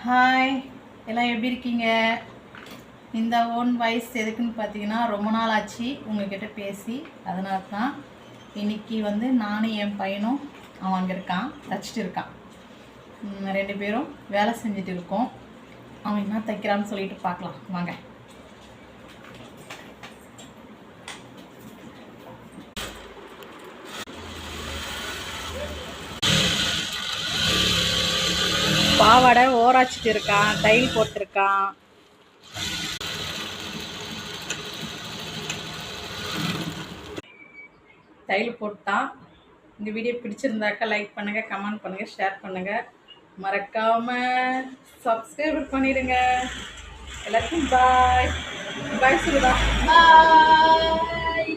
Hi, எல்லாம் எப்படி இருக்கீங்க? இந்த ஓன் வாய்ஸ் எதுக்குன்னு பார்த்தீங்கன்னா, ரொம்ப நாள் ஆச்சு உங்ககிட்ட பேசி. அதனால தான் இன்றைக்கி நானும் என் பையனும் அவன் அங்கே இருக்கான், தச்சிட்டு இருக்கான். 2 பேரும் வேலை செஞ்சுட்டு இருக்கோம். அவன் என்ன தைக்கிறான்னு சொல்லிட்டு பார்க்கலாம் வாங்க. பாவாடை ஓராச்சிட்டு இருக்கான், டைல் போட்டிருக்கான். டைல் போட்டான். இந்த வீடியோ பிடிச்சிருந்தாக்கா லைக் பண்ணுங்கள், கமெண்ட் பண்ணுங்கள், ஷேர் பண்ணுங்கள். மறக்காமல் சப்ஸ்கிரைப் பண்ணிடுங்க. எல்லாருக்கும் பாய் பாய் சொல்லுடா. பாய்.